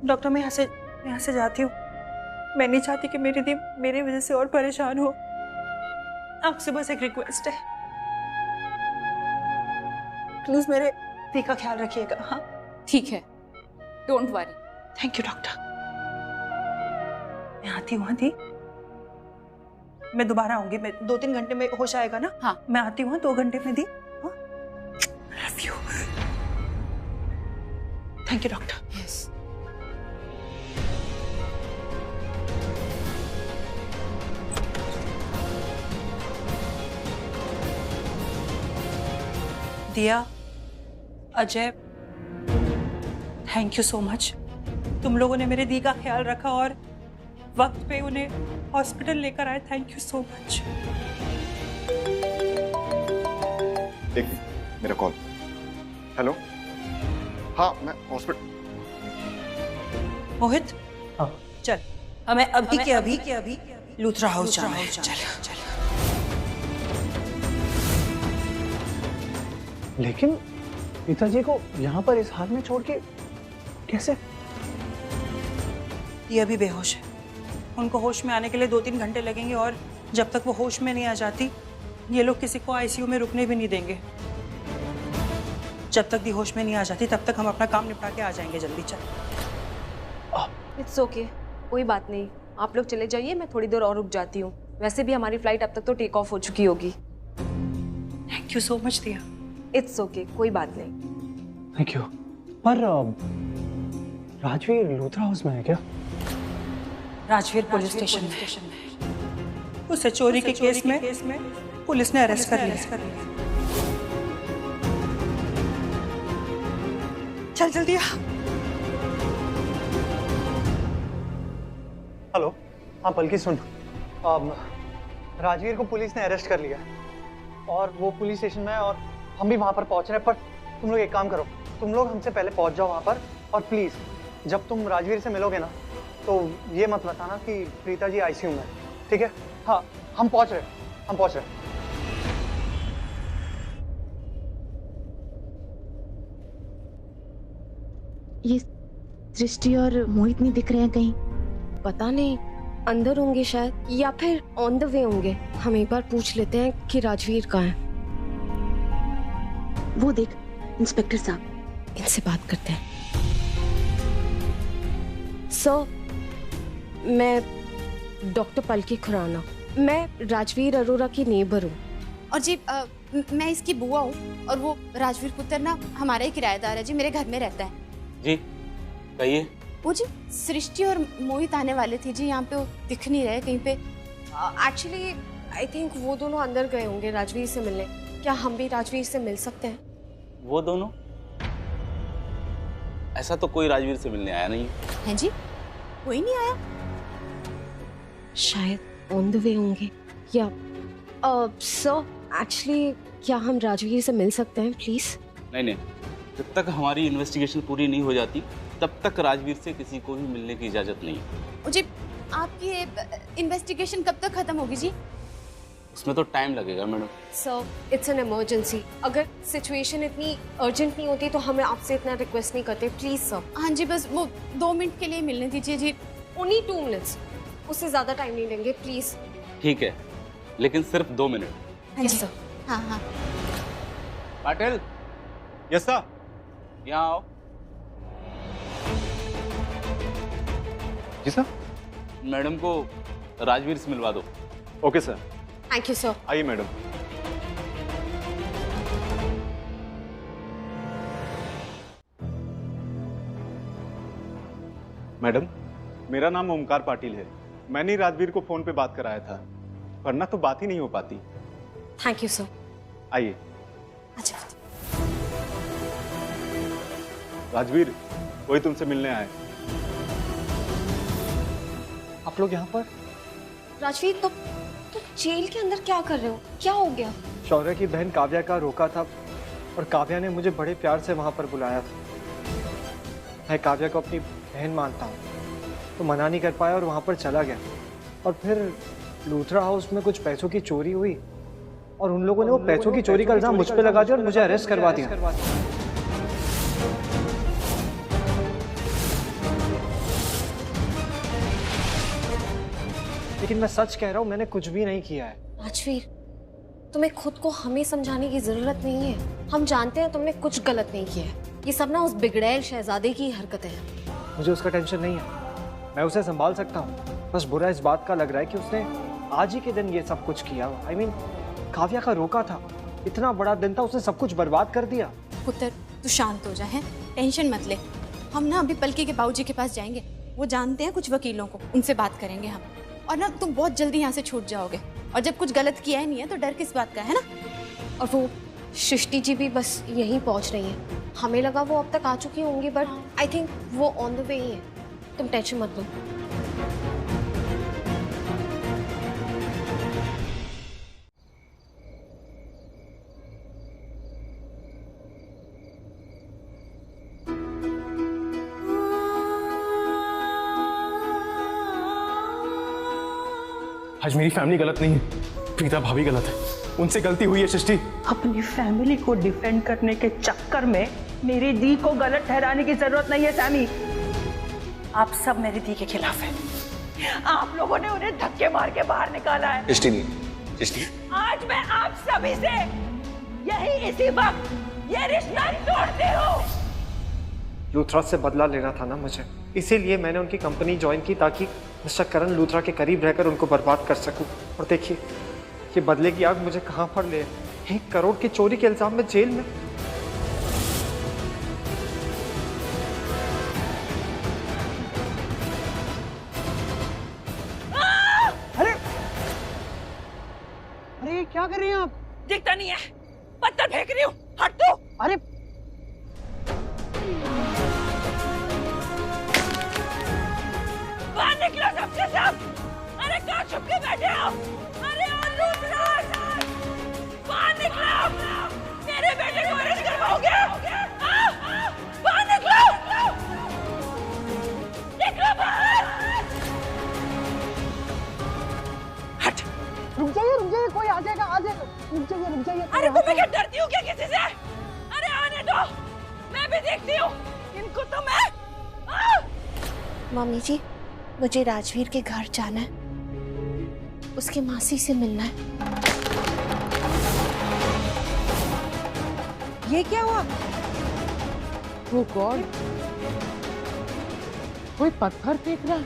Doctor मैं यहाँ से जाती हूँ। मैं नहीं चाहती कि मेरी दी मेरी वजह से और परेशान हो। आपसे बस एक रिक्वेस्ट है, प्लीज मेरे दी का ख्याल रखिएगा। हाँ ठीक है, don't worry. Thank you doctor. मैं आती हूँ दी, मैं दोबारा आऊंगी। मैं 2-3 घंटे में होश आएगा ना? हाँ मैं आती हूँ 2 घंटे में दी। हाँ love you. Thank you doctor. Yes. Diya, Ajay, thank you so much. तुम लोगों ने मेरे दी का ख्याल रखा और वक्त पे उन्हें हॉस्पिटल लेकर आए। Thank you so much. एक मेरा कॉल। हेलो, हाँ मैं हॉस्पिटल। मोहित, हाँ चल हमें अभी के अभी लूथरा हाउस जाना है। चल। लेकिन पिताजी को यहाँ पर इस हाल में छोड़ के कैसे? ये अभी बेहोश है। उनको होश में आने के लिए 2-3 घंटे लगेंगे और जब तक वो होश में नहीं आ जाती ये लोग किसी को आईसीयू में रुकने भी नहीं देंगे। जब तक दी होश में नहीं आ जाती तब तक हम अपना काम निपटा के आ जाएंगे जल्दी। चल। इट्स ओके, कोई बात नहीं, आप लोग चले जाइए, मैं थोड़ी देर और रुक जाती हूँ। वैसे भी हमारी फ्लाइट अब तक तो टेक ऑफ हो चुकी होगी। थैंक यू सो मच दिया। इट्स ओके, कोई बात नहीं। Thank you. पर राजवीर लूथरा हाउस में है क्या? राजवीर पुलिस स्टेशन में। उसे चोरी के केस में पुलिस ने अरेस्ट कर लिया। चल जल्दी आ। हेलो, हाँ पलकी सुन, राजवीर को पुलिस ने अरेस्ट कर लिया और वो पुलिस स्टेशन में है और हम भी वहाँ पर पहुँच रहे हैं। पर तुम लोग एक काम करो, तुम लोग हमसे पहले पहुँच जाओ वहाँ पर, और प्लीज़ जब तुम राजवीर से मिलोगे ना तो ये मत बताना कि प्रीता जी आईसीयू में, ठीक है? हाँ हम पहुँच रहे हैं। ये सृष्टि और मोहित नहीं दिख रहे हैं कहीं? पता नहीं, अंदर होंगे शायद या फिर ऑन द वे होंगे। हम एक बार पूछ लेते हैं कि राजवीर कहाँ है। वो देख इंस्पेक्टर साहब, इनसे बात करते हैं। सर, मैं डॉक्टर पलकी खुराना, मैं राजवीर अरोरा की नेबर हूँ। और जी मैं इसकी बुआ हूँ और वो राजवीर पुत्र ना हमारा ही किराएदार है जी, मेरे घर में रहता है जी। कहिए। वो जी सृष्टि और मोहित आने वाले थे जी, यहाँ पे वो दिख नहीं रहे कहीं पे। एक्चुअली आई थिंक वो दोनों अंदर गए होंगे राजवीर से मिलने। क्या हम भी राजवीर से मिल सकते हैं? वो दोनों? ऐसा तो कोई राजवीर से मिलने आया नहीं है जी, कोई नहीं आया। शायद ऑन द वे होंगे या सर एक्चुअली क्या हम राजवीर से मिल सकते हैं प्लीज? नहीं, जब तक हमारी इन्वेस्टिगेशन पूरी नहीं हो जाती तब तक राजवीर से किसी को भी मिलने की इजाजत नहीं। जी आपकी इन्वेस्टिगेशन कब तक खत्म होगी जी? उसमें तो टाइम लगेगा madam. Sir it's an emergency, अगर सिचुएशन इतनी अर्जेंट नहीं होती तो हमें आपसे इतना रिक्वेस्ट नहीं करते, प्लीज सर। हाँ जी, बस वो 2 मिनट के लिए मिलने दीजिए जी। ओनली 2 मिनट्स, उससे ज्यादा टाइम नहीं लेंगे प्लीज। ठीक है, लेकिन सिर्फ 2 मिनट। हाँ जी सर। हाँ। पाटिल। Yes sir. यहाँ आओ। जी सर। मैडम को राजवीर से मिलवा दो। Okay sir. Thank you sir. आइए मैडम। मैडम, मेरा नाम ओमकार पाटिल है। मैंने ही राजवीर को फोन पे बात कराया था, वरना तो बात ही नहीं हो पाती। Thank you sir. आइए। अच्छा राजवीर, वही तुमसे मिलने आए। आप लोग यहाँ पर? राजवीर तुम जेल के अंदर क्या कर रहे हो? क्या हो गया? शौर्य की बहन काव्या का रोका था और काव्या ने मुझे बड़े प्यार से वहाँ पर बुलाया था। मैं काव्या को अपनी बहन मानता हूँ तो मना नहीं कर पाया और वहाँ पर चला गया। और फिर लूथरा हाउस में कुछ पैसों की चोरी हुई और उन लोगों ने वो पैसों की चोरी का इल्जाम मुझ पे लगा दिया और मुझे अरेस्ट करवा दिया। लेकिन मैं सच कह रहा हूँ, मैंने कुछ भी नहीं किया है। राजवीर, तुम्हें खुद को हमें समझाने की जरूरत नहीं है। हम जानते हैं तुमने कुछ गलत नहीं किया है। ये सब ना उस बिगड़ैल शहजादे की हरकतें हैं। मुझे उसका टेंशन नहीं है, मैं उसे संभाल सकता हूँ। बस बुरा इस बात का लग रहा है कि उसने आज ही के दिन ये सब कुछ किया। I mean, काव्या का रोका था, इतना बड़ा दिन था, उसने सब कुछ बर्बाद कर दिया। पुत्र तू शांत हो जा, है टेंशन मत ले। हम ना अभी पलकी के बाबूजी के पास जाएंगे, वो जानते हैं कुछ वकीलों को, उनसे बात करेंगे हम। और ना तुम बहुत जल्दी यहाँ से छूट जाओगे। और जब कुछ गलत किया ही नहीं है तो डर किस बात का, है ना? और वो सृष्टि जी भी बस यहीं पहुंच रही है। हमें लगा वो अब तक आ चुकी होंगी, बट आई थिंक वो ऑन द वे ही है। तुम टेंशन मत लो। आज मेरी फैमिली गलत नहीं है, प्रीता भाभी गलत है। उनसे गलती हुई है सृष्टि। अपनी फैमिली को डिफेंड करने के चक्कर में मेरी दी को गलत ठहराने की जरूरत नहीं है सैमी। आप सब मेरी दी के खिलाफ हैं। आप लोगों ने उन्हें धक्के मार के बाहर निकाला है। सृष्टि नहीं, सृष्टि आज मैं आप सभी से यही इसी वक्त ये रिश्ता तोड़ती हूँ। लूथरा से बदला लेना था ना मुझे, इसीलिए मैंने उनकी कंपनी ज्वाइन की ताकि मिस्टर करण लूथरा के करीब रहकर उनको बर्बाद कर सकूं। और देखिए ये बदले की आग मुझे कहां पर ले, 1 करोड़ की चोरी के इल्जाम में जेल में। अरे अरे क्या कर रही हैं आप? दिखता नहीं है, पत्थर फेंक रही हूँ, हट दो। अरे बाहर निकलो सबके सब। अरे कहाँ छुप के बैठे हो? अरे बाहर निकलो, मेरे बेटे को अरेस्ट करवाओगे? बाहर निकलो, निकलो बाहर। हट, रुक जाइए, कोई आ जाएगा, रुक जाइए। अरे तुम्हें क्या डरती हूँ क्या किसी से? अरे आने दो, मैं भी देखती हूँ इनको तो मैं। मम्मी जी, मुझे राजवीर के घर जाना है, उसकी मासी से मिलना है। ये क्या हुआ? वो गॉड, कोई पत्थर फेंक रहा है।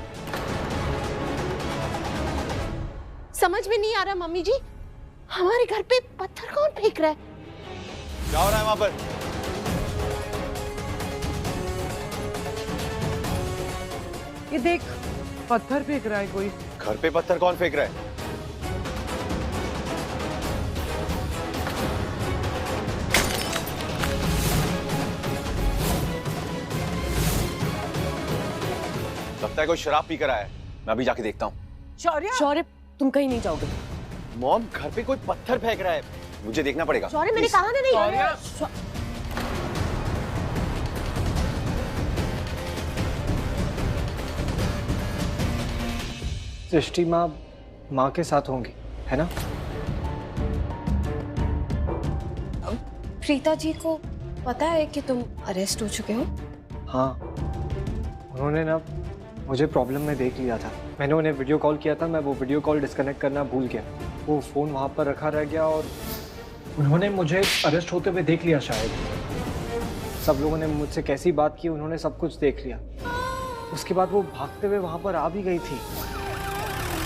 समझ में नहीं आ रहा मम्मी जी, हमारे घर पे पत्थर कौन फेंक रहा है? क्या हो रहा है वहां पर? ये देख, पत्थर फेंक रहा है कोई। घर पे पत्थर कौन फेंक रहा है? लगता है कोई शराब पी कर आया है। मैं अभी जाके देखता हूँ। शौर्य, तुम कहीं नहीं जाओगे। मॉम, घर पे कोई पत्थर फेंक रहा है, मुझे देखना पड़ेगा। शौर्य, मैंने कहा ना नहीं। सृष्टि माँ के साथ होंगी, है ना? प्रीता जी को पता है कि तुम अरेस्ट हो चुके हो? हाँ, उन्होंने ना मुझे प्रॉब्लम में देख लिया था। मैंने उन्हें वीडियो कॉल किया था, मैं वो वीडियो कॉल डिस्कनेक्ट करना भूल गया। वो फ़ोन वहाँ पर रखा रह गया और उन्होंने मुझे अरेस्ट होते हुए देख लिया शायद। सब लोगों ने मुझसे कैसी बात की, उन्होंने सब कुछ देख लिया। उसके बाद वो भागते हुए वहाँ पर आ भी गई थी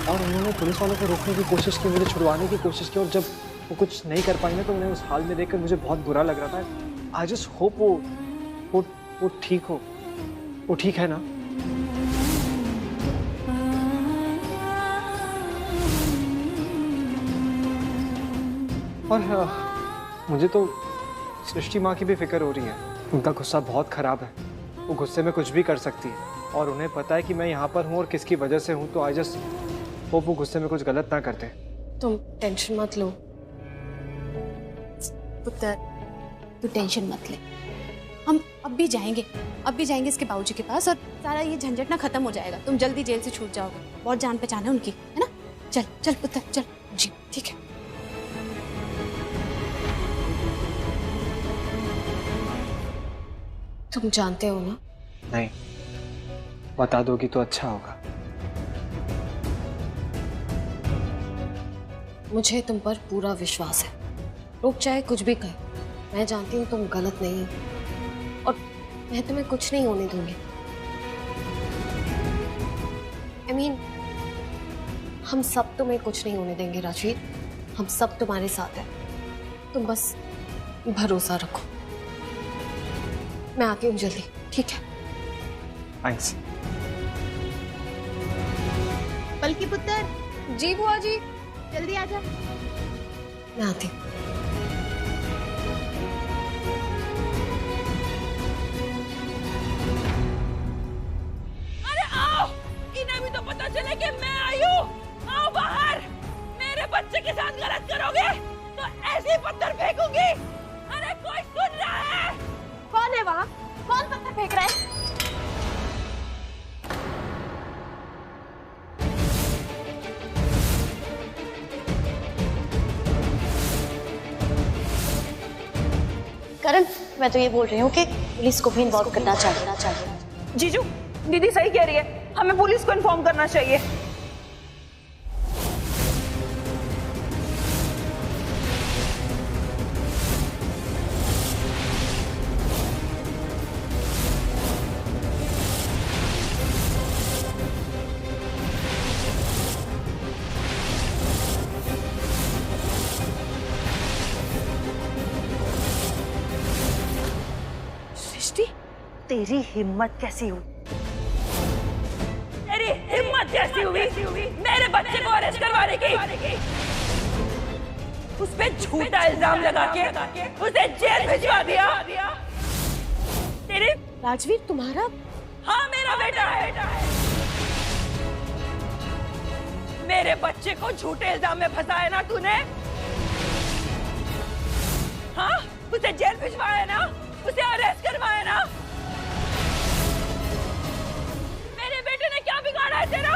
और उन्होंने पुलिस वालों को रोकने की कोशिश की, मुझे छुड़वाने की कोशिश की। और जब वो कुछ नहीं कर पाई ना, तो उन्हें उस हाल में देखकर मुझे बहुत बुरा लग रहा था। आई जस्ट होप वो ठीक हो। वो ठीक है ना? और मुझे तो सृष्टि माँ की भी फिक्र हो रही है। उनका गुस्सा बहुत खराब है, वो गुस्से में कुछ भी कर सकती है और उन्हें पता है कि मैं यहाँ पर हूँ और किसकी वजह से हूँ। तो आई जस्ट होप वो गुस्से में कुछ गलत ना करते। तुम टेंशन मत लो पुत्र, तू टेंशन मत ले। हम अब भी जाएंगे इसके बाबूजी के पास और सारा ये झंझट ना खत्म हो जाएगा। तुम जल्दी जेल से छूट जाओगे। बहुत जान पहचान है उनकी, है ना? चल चल पुत्र चल। जी ठीक है। तुम जानते हो ना? नहीं, बता दोगी तो अच्छा होगा। मुझे तुम पर पूरा विश्वास है। लोग चाहे कुछ भी कहे, मैं जानती हूँ तुम गलत नहीं हो और मैं तुम्हें कुछ नहीं होने दूंगी। I mean, हम सब तुम्हें कुछ नहीं होने देंगे राजवीर। हम सब तुम्हारे साथ हैं। तुम बस भरोसा रखो। मैं आती हूँ जल्दी, ठीक है? थैंक्स। पलकी पुत्र। जी बुआ जी। जल्दी आ जा। मैं आती हूँ। अरे आओ, इन्हें भी तो पता चले कि मैं आई हूँ। आओ बाहर। मेरे बच्चे के साथ गलत करोगे तो ऐसे पत्थर फेंकूंगी। अरे कोई सुन रहा है? कौन है वहाँ? कौन पत्थर फेंक रहा है? करण, मैं तो ये बोल रही हूँ कि पुलिस को भी इन्वॉल्व करना चाहिए। जीजू, दीदी सही कह रही है, हमें पुलिस को इन्फॉर्म करना चाहिए। सृष्टि, तेरी हिम्मत कैसी हुई? तेरी हिम्मत कैसी हुई मेरे बच्चे को अरेस्ट करवाने की? उस पे झूठा इल्जाम लगा के उसे जेल भिजवा दिया। तेरे राजवीर तुम्हारा? हाँ, मेरा बेटा है। मेरे बच्चे को झूठे इल्जाम में फंसाया ना तूने? हाँ, उसे जेल भिजवाया ना, उसे अरेस्ट करवाया ना? मेरे बेटे ने क्या बिगाड़ा है तेरा?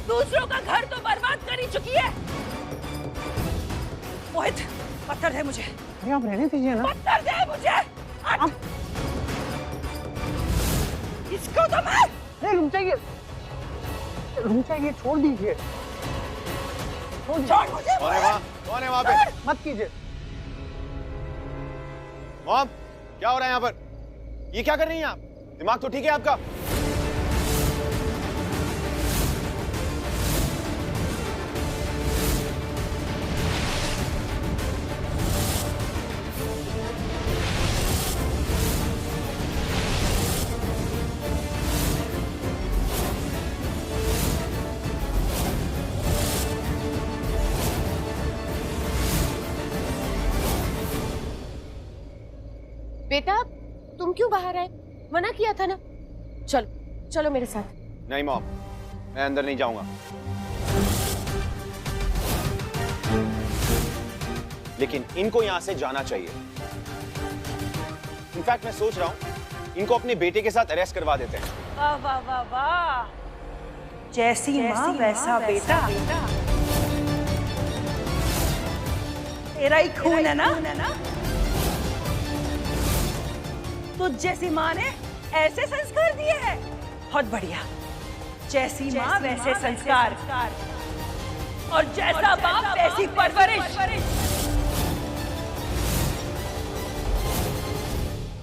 दूसरों का घर तो बर्बाद कर ही चुकी है। मोहित, पत्थर दे मुझे। अरे आप रहने दीजिए ना। पत्थर दे मुझे। इसको तो मैं। नहीं, रुक जाइए, छोड़ दीजिए। छोड़ मुझे। कौन है वहाँ पे? मत कीजिए। मॉम, क्या हो रहा है यहाँ पर? ये क्या कर रही हैं आप? दिमाग तो ठीक है आपका? बेटा, तुम क्यों बाहर आए? मना किया था ना। चलो चलो मेरे साथ। नहीं मॉम, मैं अंदर नहीं जाऊंगा। लेकिन इनको यहां से जाना चाहिए। इनफैक्ट मैं सोच रहा हूं इनको अपने बेटे के साथ अरेस्ट करवा देते हैं। वाह वाह वाह वाह, जैसी माँ वैसा बेटा। तेरा ही खून है ना? तो जैसी माँ ने ऐसे संस्कार दिए हैं। बहुत बढ़िया। जैसी माँ वैसे संस्कार और जैसा बाप वैसी परवरिश।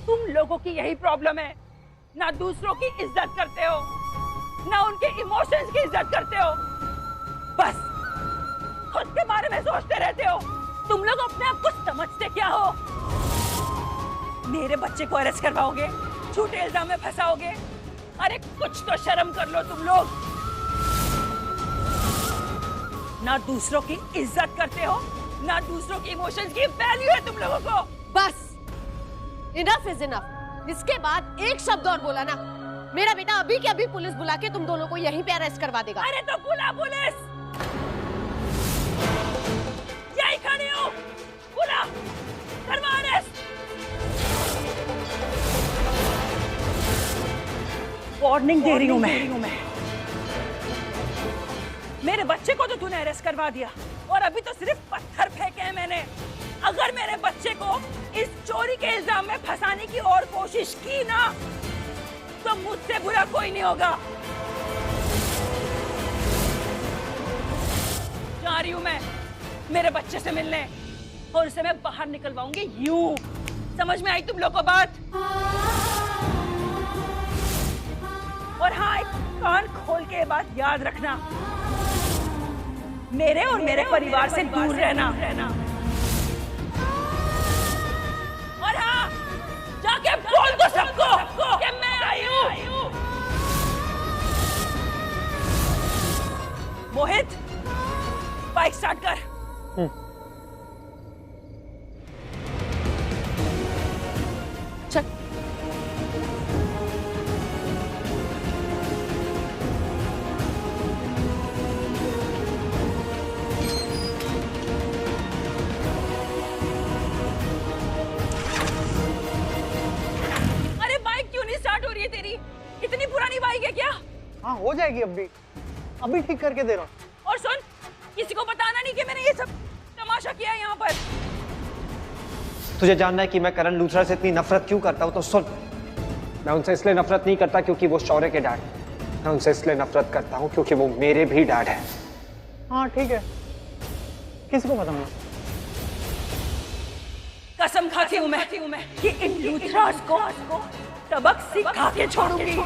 तुम लोगों की यही प्रॉब्लम है, ना दूसरों की इज्जत करते हो, ना उनके इमोशंस की इज्जत करते हो। बस खुद के बारे में सोचते रहते हो। तुम लोग अपने आप को समझते क्या हो? मेरे बच्चे को अरेस्ट करवाओगे, झूठे इल्जाम में फंसाओगे। अरे कुछ तो शर्म कर लो तुम लोग। ना दूसरों की इज्जत करते हो, ना दूसरों की इमोशंस की वैल्यू है तुम लोगों को। बस, इनफ इज इनफ। इसके बाद एक शब्द और बोला ना, मेरा बेटा अभी के अभी पुलिस बुला के तुम दोनों को यहीं पे अरेस्ट करवा देगा। अरे तो बुला पुलिस। यही खड़ी हूँ, बुला, करवा अरेस्ट। वार्निंग दे रही हूँ मैं। मेरे बच्चे को तो तूने अरेस्ट करवा दिया और अभी तो सिर्फ पत्थर फेंके हैं मैंने। अगर मेरे बच्चे को इस चोरी के इल्जाम में फंसाने की और कोशिश की ना, तो मुझसे बुरा कोई नहीं होगा। जा जा रही हूँ मैं मेरे बच्चे से मिलने, और उसे मैं बाहर निकलवाऊंगी यूं। समझ में आई तुम लोग को बात? और हाँ, एक कान खोल के बात याद रखना, मेरे और मेरे परिवार से दूर रहना। और हाँ, जाके बोल दो सबको कि मैं आई हूँ। मोहित, बाइक स्टार्ट कर। चल। अरे बाइक क्यों नहीं स्टार्ट हो रही है तेरी? इतनी पुरानी बाइक है क्या? हाँ हो जाएगी, अभी ठीक करके दे रहा हूँ। और सुन, किसी को बताना नहीं कि मैंने ये सब तमाशा किया है यहाँ पर। तुझे जानना है कि मैं करण लूथरा से इतनी नफरत क्यों करता हूँ तो सुन। मैं उनसे इसलिए नफरत नहीं करता क्योंकि वो शौर्य के डैड, मैं उनसे इसलिए नफरत करता हूँ क्योंकि वो मेरे भी डैड हैं। हाँ ठीक है, किसी को बताऊंगा? कसम खाती हूँ मैं कि इन लूथरास को सबक सिखा के छोड़ूंगी।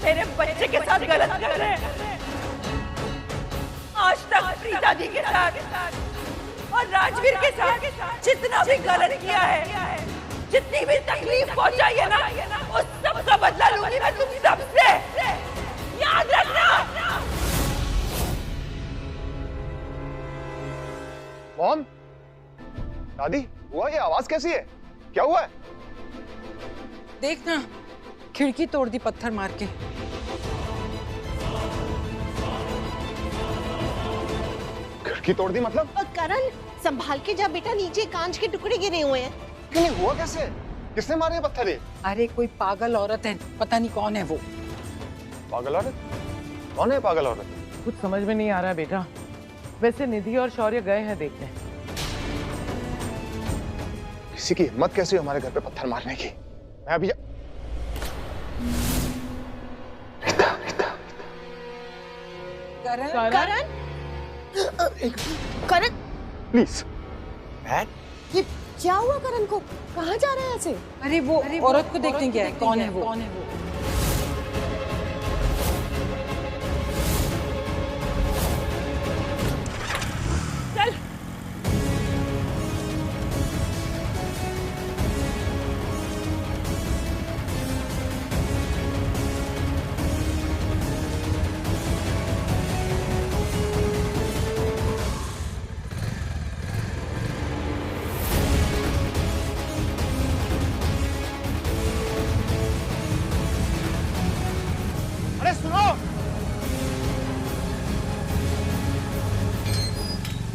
मेरे बच्चे के साथ गलत कर रहे हैं। आज तक प्रीता दी के साथ और राजवीर के साथ जितना भी गलत किया है, जितनी भी तकलीफ पहुंचाई है ना, उस सब का बदला लूंगी मैं तुम सबसे। याद रखना। मॉम, दादी, हुआ ये आवाज कैसी है? क्या हुआ है? देख ना, खिड़की तोड़ दी पत्थर मार के। खिड़की तोड़ दी मतलब? करण, संभाल के जा बेटा, नीचे कांच के टुकड़े गिरे हुए हैं। नहीं, हुआ कैसे? किसने मारे पत्थर ये? अरे कोई पागल औरत है, पता नहीं कौन है वो। पागल औरत? कौन है पागल औरत? कुछ समझ में नहीं आ रहा है बेटा। वैसे निधि और शौर्य गए हैं देखने। किसी की हिम्मत कैसी है हमारे घर पे पत्थर मारने की? मैं अभी करण, करण, प्लीज। ये क्या हुआ करण को? कहाँ जा रहे हैं ऐसे? अरे वो औरत को देखने गया है। कौन है वो? चल। अरे सुनो,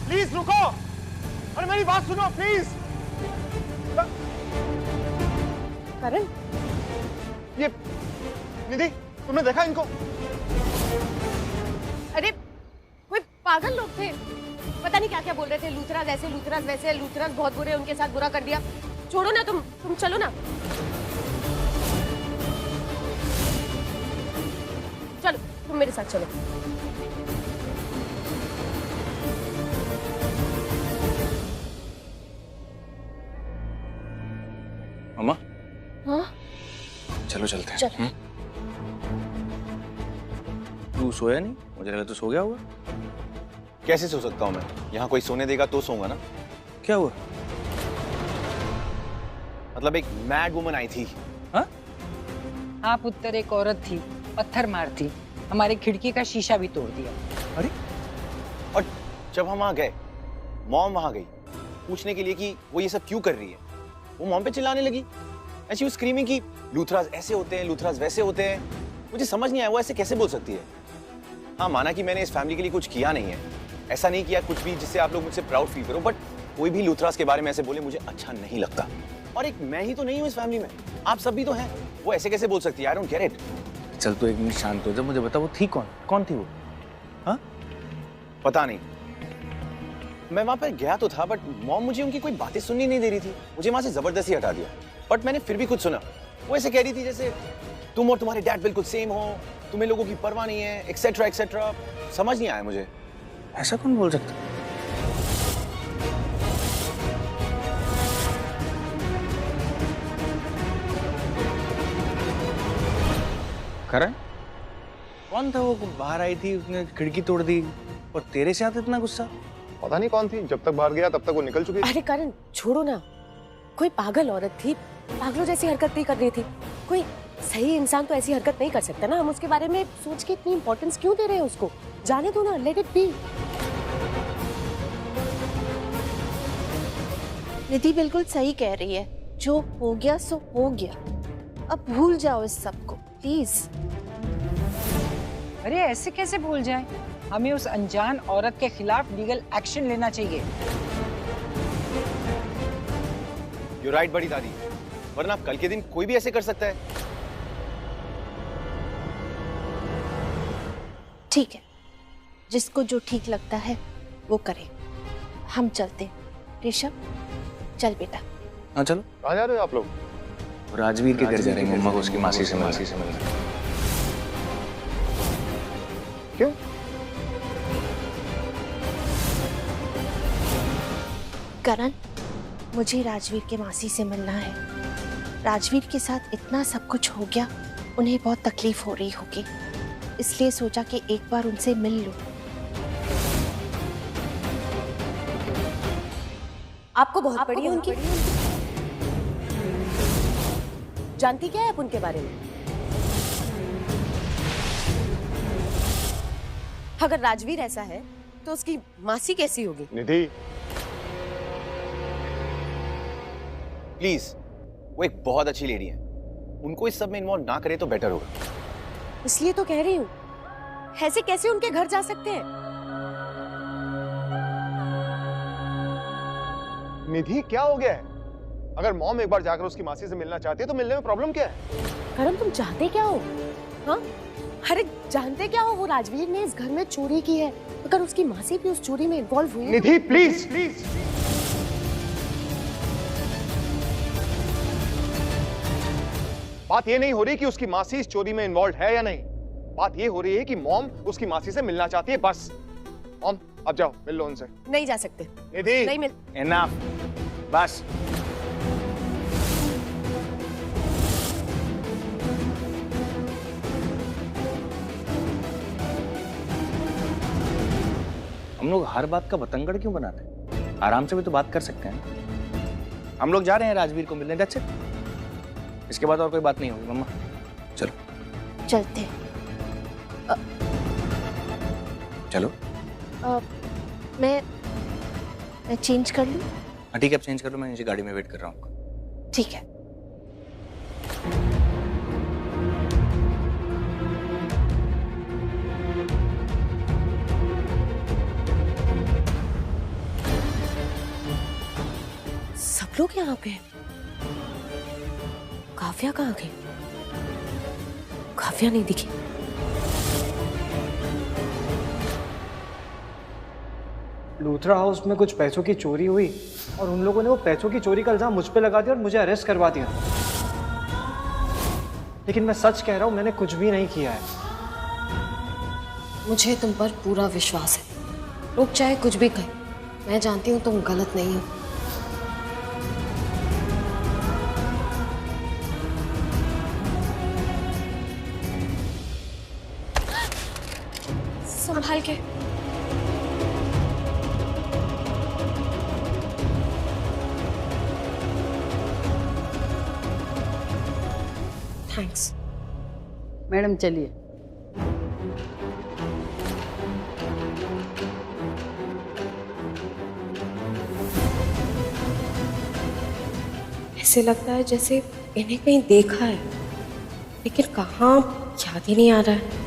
प्लीज रुको। अरे मेरी बात सुनो प्लीज। करण, ये निधि, तुमने देखा इनको? अरे कोई पागल लोग थे, पता नहीं क्या क्या बोल रहे थे। लूथरास ऐसे, लूथरास वैसे, लूथरास बहुत बुरे, उनके साथ बुरा कर दिया। छोड़ो ना, तुम चलो ना। चलो, तुम मेरे साथ चलो। अम्मा, हाँ? चलो चलते हैं। चल। तू सोया नहीं? मुझे लगा तू सो गया होगा। कैसे सो सकता हूँ मैं? यहाँ कोई सोने देगा तो सोऊंगा ना। क्या हुआ? मतलब एक मैड वुमन आई थी। हाँ पुत्र, एक औरत थी, पत्थर मारती, हमारे खिड़की का शीशा भी तोड़ दिया। अरे, और जब हम वहां गए, मॉम वहां गई पूछने के लिए कि वो ये सब क्यों कर रही है। वो मॉम पे चिल्लाने लगी, ऐसी वो स्क्रीमिंग की लूथरास ऐसे होते हैं, लूथरास वैसे होते हैं। मुझे समझ नहीं आया वो ऐसे कैसे बोल सकती है। हाँ, माना कि मैंने इस फैमिली के लिए कुछ किया नहीं है, ऐसा नहीं किया कुछ भी जिससे आप लोग मुझसे प्राउड फील करो, बट कोई भी लूथरास के बारे में ऐसे बोले मुझे अच्छा नहीं लगता। और एक मैं ही तो नहीं हूँ इस फैमिली में, आप सब भी तो हैं। वो ऐसे कैसे बोल सकती है? I don't get it. चल तू एक मिनट शांत हो जा, मुझे बता वो थी कौन थी वो? हाँ, पता नहीं, मैं वहां पर गया तो था, बट मॉम मुझे उनकी कोई बातें सुननी नहीं दे रही थी। मुझे वहां से जबरदस्ती हटा दिया, बट मैंने फिर भी कुछ सुना। वो ऐसे कह रही थी जैसे तुम और तुम्हारे डैड बिल्कुल सेम हो, तुम्हें लोगों की परवाह नहीं है, एक्सेट्रा एक्सेट्रा। समझ नहीं आया मुझे। ऐसा कौन बोल सकता? करण, कौन था वो बाहर आई थी, उसने खिड़की तोड़ दी और तेरे से आता इतना गुस्सा? पता नहीं कौन थी, जब तक बाहर गया तब तक वो निकल चुकी थी। अरे करण छोड़ो ना, कोई पागल औरत थी, पागलों जैसी हरकत नहीं कर रही थी। कोई सही इंसान तो ऐसी हरकत नहीं कर सकता ना। हम उसके बारे में सोच के इतनी इंपॉर्टेंस क्यों दे रहे हैं उसको? जाने दो ना, लेट इट बी। निधि बिल्कुल सही कह रही है, जो हो गया सो हो गया, अब भूल जाओ इस सब को प्लीज। अरे ऐसे कैसे भूल जाए? हमें उस अनजान औरत के खिलाफ लीगल एक्शन लेना चाहिए। You're right, बड़ी दादी, वरना कल के दिन कोई भी ऐसे कर सकता है। ठीक है, जिसको जो ठीक लगता है वो करे। हम चलते। ऋषभ चल बेटा। हाँ चलो। कहाँ जा रहे हो आप लोग? राजवीर के घर जा रहे हैं, मम्मा को उसकी मासी से मिलना। क्यों? करण, मुझे राजवीर के मासी से मिलना है। राजवीर के साथ इतना सब कुछ हो गया, उन्हें बहुत तकलीफ हो रही होगी, इसलिए सोचा कि एक बार उनसे मिल लूं। आपको बहुत पड़ी है उनकी? जानती क्या है आप उनके बारे में? अगर राजवीर ऐसा है तो उसकी मासी कैसी होगी? निधि प्लीज, वो एक बहुत अच्छी लेडी है, उनको इस सब में इन्वॉल्व ना करे तो बेटर होगा। इसलिए तो कह रही हूँ, ऐसे कैसे उनके घर जा सकते हैं? निधि क्या हो गया है? अगर मॉम एक बार जाकर उसकी मासी से मिलना चाहती है तो मिलने में प्रॉब्लम क्या है? करण तुम चाहते क्या हो? हाँ, अरे जानते क्या हो, वो राजवीर ने इस घर में चोरी की है। अगर उसकी मासी भी उस चोरी में इन्वॉल्व हुई। निधि प्लीज प्लीज, बात ये नहीं हो रही कि उसकी मासी इस चोरी में इन्वॉल्व है या नहीं। बात ये हो रही है कि मॉम उसकी मासी से मिलना चाहती है, बस। मॉम अब जाओ, मिल लो उनसे। नहीं जा सकते। निधि नहीं मिल। इनफ, बस। हम लोग हर बात का बतंगड़ क्यों बनाते हैं? आराम से भी तो बात कर सकते हैं। हम लोग जा रहे हैं राजवीर को मिलने, दैट्स इट। इसके बाद और कोई बात नहीं होगी। मम्मा चलो चलते। चलो। मैं चेंज कर लूं? हाँ ठीक है, अब चेंज कर लो, मैं नीचे गाड़ी में वेट कर रहा हूँ। ठीक है। सब लोग यहाँ पे हैं। काव्या कहाँ गई? काव्या नहीं दिखी। लूथरा हाउस में कुछ पैसों की चोरी हुई और उन लोगों ने वो पैसों की चोरी का इल्जाम मुझ पे लगा दिया और मुझे अरेस्ट करवा दिया। लेकिन मैं सच कह रहा हूं, मैंने कुछ भी नहीं किया है। मुझे तुम पर पूरा विश्वास है। लोग चाहे कुछ भी कहें, मैं जानती हूँ तुम गलत नहीं हो। संभाल के। थैंक्स। मैडम चलिए। ऐसे लगता है जैसे इन्हें कहीं देखा है, लेकिन कहाँ, याद ही नहीं आ रहा है।